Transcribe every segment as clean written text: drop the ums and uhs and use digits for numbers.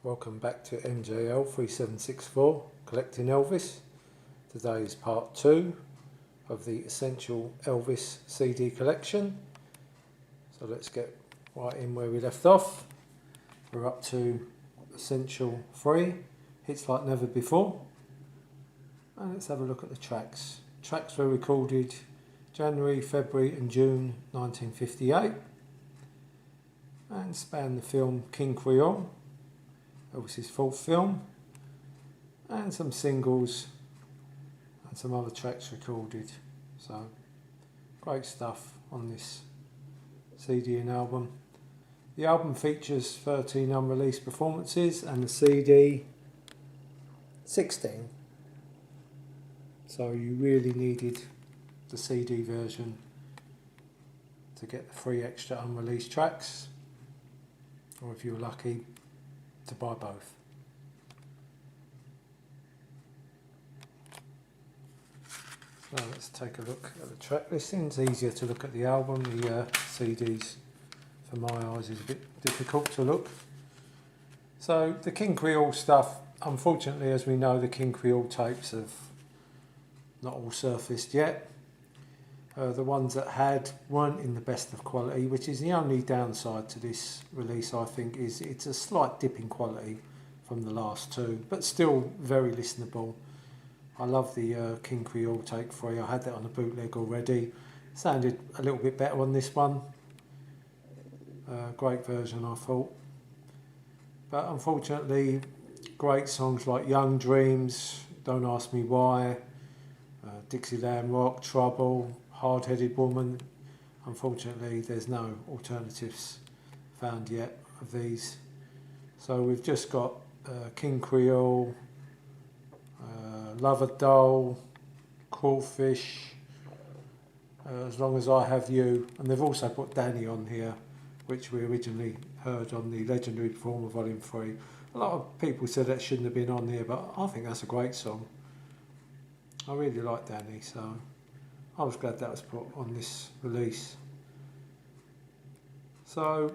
Welcome back to MJL 3764 Collecting Elvis. Today is part 2 of the Essential Elvis CD collection. So let's get right in where we left off. We're up to Essential 3, Hits Like Never Before. And let's have a look at the tracks. Tracks were recorded January, February and June 1958 and span the film King Creole, Elvis's fourth film, and some singles and some other tracks recorded. So great stuff on this CD and album. The album features 13 unreleased performances and the CD 16. So you really needed the CD version to get the 3 extra unreleased tracks, or if you were lucky, to buy both. So let's take a look at the track listing. It's easier to look at the album. The CDs, for my eyes, is a bit difficult to look. So the King Creole stuff, unfortunately, as we know, the King Creole tapes have not all surfaced yet. The ones that weren't in the best of quality, which is the only downside to this release, I think, is it's a slight dip in quality from the last two, but still very listenable. I love the King Creole Take 3. I had that on a bootleg already. Sounded a little bit better on this one. Great version, I thought. But unfortunately, great songs like Young Dreams, Don't Ask Me Why, Dixieland Rock, Trouble, Hard-Headed Woman. Unfortunately, there's no alternatives found yet of these. So we've just got King Creole, Lover Doll, Crawfish, As Long As I Have You, and they've also put Danny on here, which we originally heard on the Legendary Performer Volume 3. A lot of people said that shouldn't have been on here, but I think that's a great song. I really like Danny, so I was glad that was put on this release. So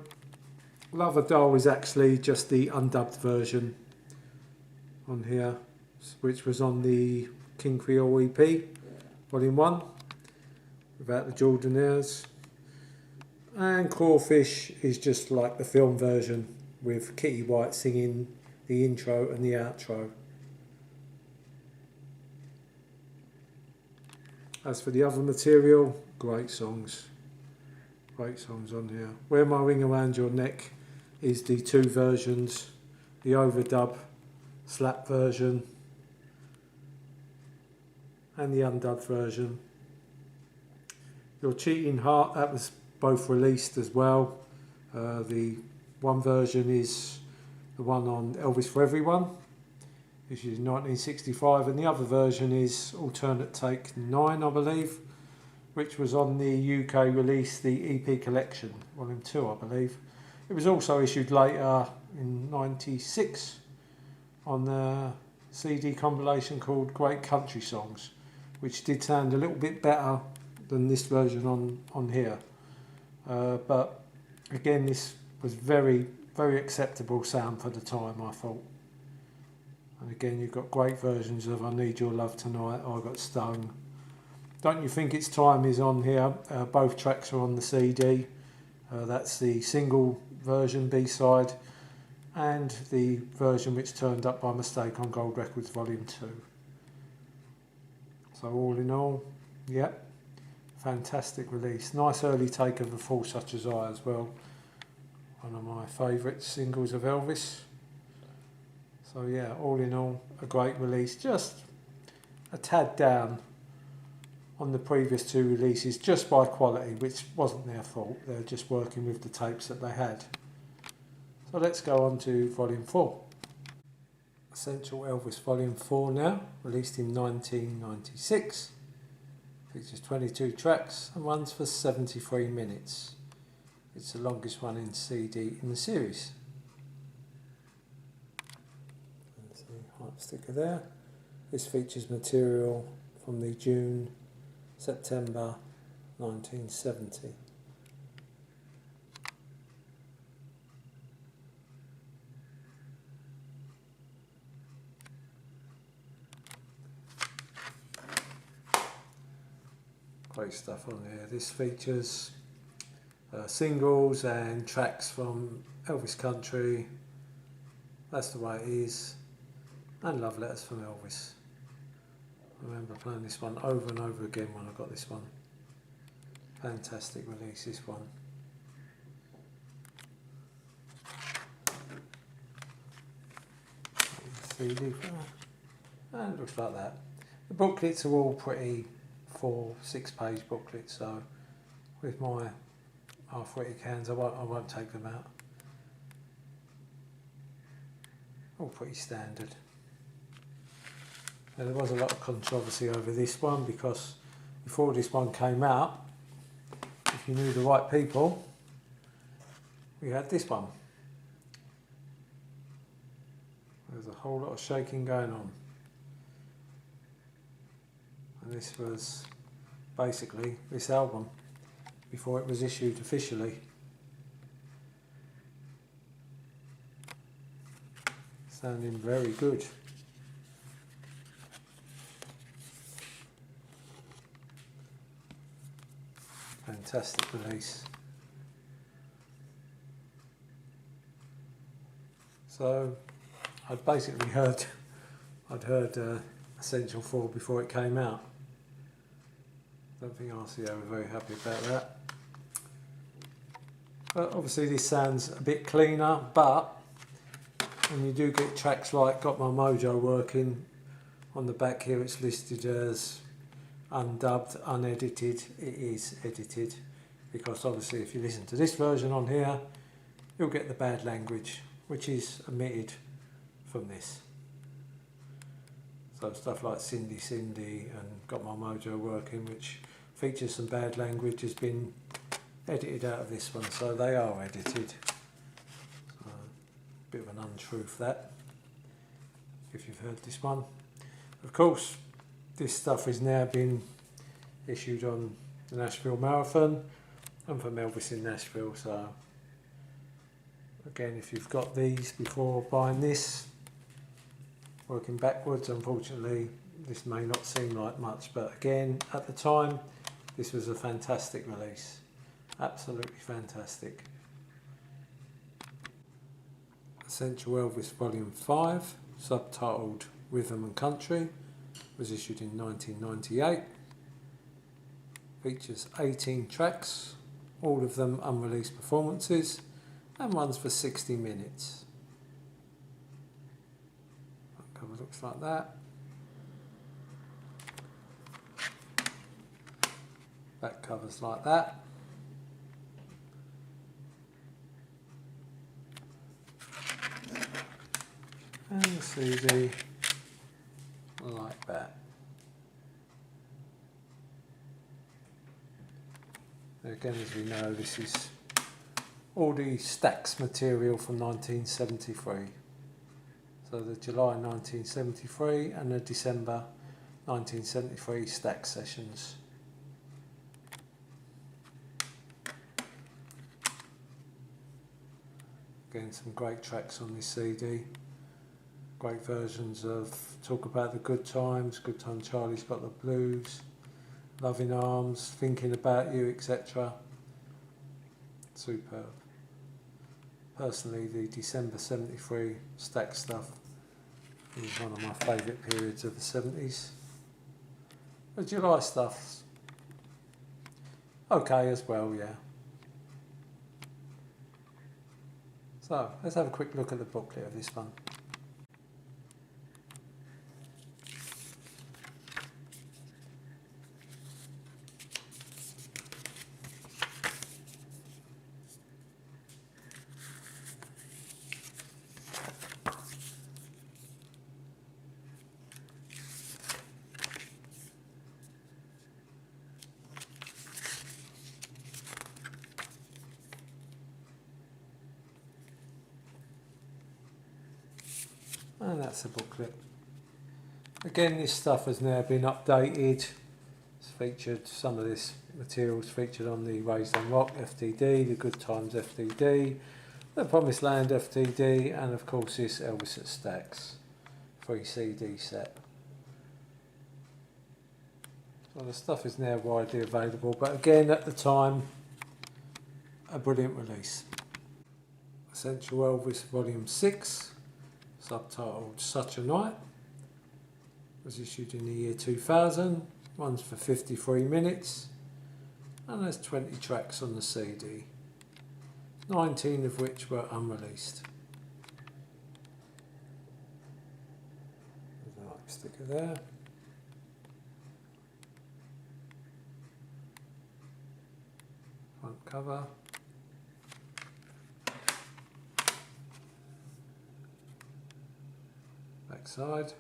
Lover Doll is actually just the undubbed version on here, which was on the King Creole EP, Volume 1, without the Jordanaires. And Crawfish is just like the film version, with Kitty White singing the intro and the outro. As for the other material, great songs on here. Wear My Ring Around Your Neck is the 2 versions, the overdub slap version and the undubbed version. Your Cheating Heart, that was both released as well. The one version is the one on Elvis for Everyone, which is 1965, and the other version is alternate take 9, I believe, which was on the UK release, the EP Collection, Volume 2, I believe. It was also issued later in 96 on the CD compilation called Great Country Songs, which did sound a little bit better than this version on here. But again, this was very, very acceptable sound for the time, I thought. And again, you've got great versions of I Need Your Love Tonight, I Got Stung. Don't You Think It's Time is on here. Both tracks are on the CD. That's the single version, B-side, and the version which turned up by mistake on Gold Records Volume 2. So all in all, yeah, fantastic release. Nice early take of A Fool Such As I as well. One of my favourite singles of Elvis. So yeah, all in all, a great release. Just a tad down on the previous 2 releases, just by quality, which wasn't their fault. They're just working with the tapes that they had. So let's go on to Volume 4. Essential Elvis Volume 4 now, released in 1996. Features 22 tracks and runs for 73 minutes. It's the longest running CD in the series. There's the hype sticker there. This features material from the June-September 1970. Great stuff on here. This features singles and tracks from Elvis Country, That's the Way It Is, and Love Letters from Elvis. I remember playing this one over and over again when I got this one. Fantastic release, this one. CD, and it looks like that. The booklets are all pretty 4-6 page booklets, so with my arthritic hands I won't take them out. All pretty standard. Now, there was a lot of controversy over this one because before this one came out, if you knew the right people, we had this one. There's a whole lot of shaking going on. And this was basically this album before it was issued officially. Sounding very good. Fantastic release. So I'd basically heard Essential 4 before it came out. Don't think RCA were very happy about that. But obviously this sounds a bit cleaner, but when you do get tracks like Got My Mojo Working, on the back here it's listed as undubbed, unedited. It is edited, because obviously if you listen to this version on here, you'll get the bad language, which is omitted from this. So stuff like Cindy Cindy and Got My Mojo Working, which features some bad language, has been edited out of this one, so they are edited. So, a bit of an untruth that, if you've heard this one. Of course, this stuff is now been issued on the Nashville Marathon and from Elvis in Nashville, so again, if you've got these before buying this, working backwards, unfortunately this may not seem like much, but again, at the time this was a fantastic release, absolutely fantastic. Essential Elvis Volume 5, subtitled Rhythm and Country, was issued in 1998. Features 18 tracks, all of them unreleased performances, and runs for 60 minutes. That cover looks like that. Back covers like that. And the CD like that. Again, as we know, this is all the Stax material from 1973. So the July 1973 and the December 1973 Stax sessions. Again, some great tracks on this CD. Great versions of Talk About the Good Times, Good Time Charlie's Got the Blues, Love in Arms, Thinking About You, etc. Superb. Personally, the December 73 Stax stuff is one of my favourite periods of the 70s. The July stuff's okay as well, yeah. So, let's have a quick look at the booklet of this one. And that's the booklet. Again, this stuff has now been updated. It's featured, some of this material is featured on the Raised on Rock FTD, the Good Times FTD, the Promised Land FTD, and of course this Elvis at Stax 3 CD set. So the stuff is now widely available, but again at the time, a brilliant release. Essential Elvis Volume 6, subtitled Such a Night, was issued in the year 2000, runs for 53 minutes, and there's 20 tracks on the CD, 19 of which were unreleased. There's a light sticker there. Front cover. Back side.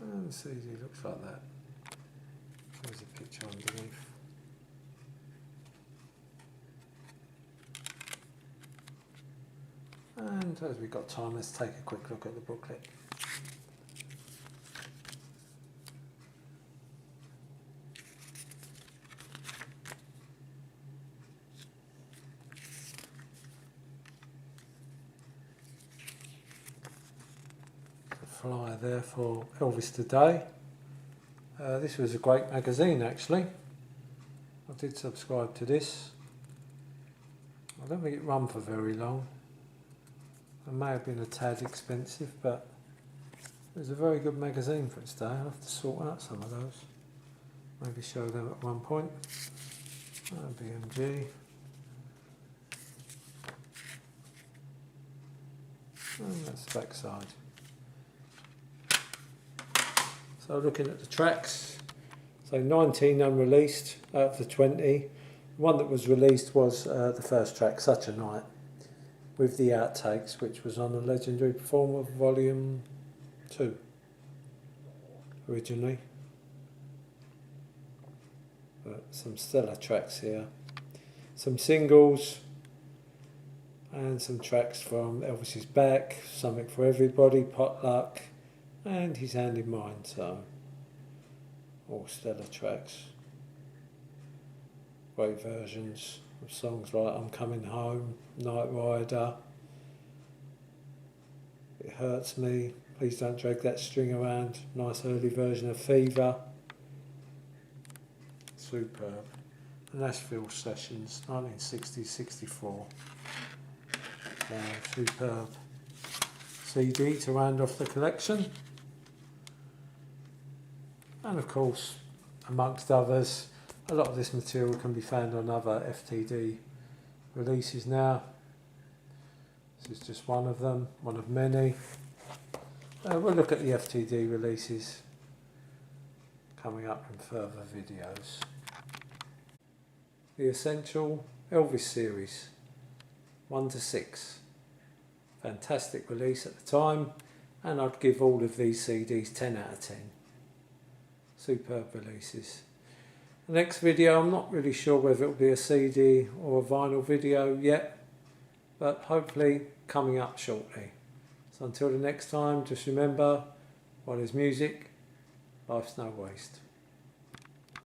And the CD looks like that. There's a picture underneath. And as we've got time, let's take a quick look at the booklet. Flyer there for Elvis Today. This was a great magazine actually. I did subscribe to this. I don't think it ran for very long. It may have been a tad expensive, but it was a very good magazine for its day. I'll have to sort out some of those. Maybe show them at one point. BMG. And that's the back side. So looking at the tracks, so 19 unreleased out of the 20. The one that was released was the first track, Such a Night, with the outtakes, which was on the Legendary Performer Volume 2 originally. But some stellar tracks here. Some singles and some tracks from Elvis's Back, Something for Everybody, Potluck, and His Hand in Mine, so all stellar tracks. Great versions of songs like I'm Coming Home, Night Rider, It Hurts Me, Please Don't Drag That String Around, nice early version of Fever. Superb. The Nashville Sessions, 1960-64. Superb CD to round off the collection. And of course, amongst others, a lot of this material can be found on other FTD releases now. This is just one of them, one of many. We'll look at the FTD releases coming up in further videos. The Essential Elvis series, 1 to 6. Fantastic release at the time, and I'd give all of these CDs 10 out of 10. Superb releases. The next video, I'm not really sure whether it will be a CD or a vinyl video yet, but hopefully coming up shortly. So until the next time, just remember, while there's music, life's no waste.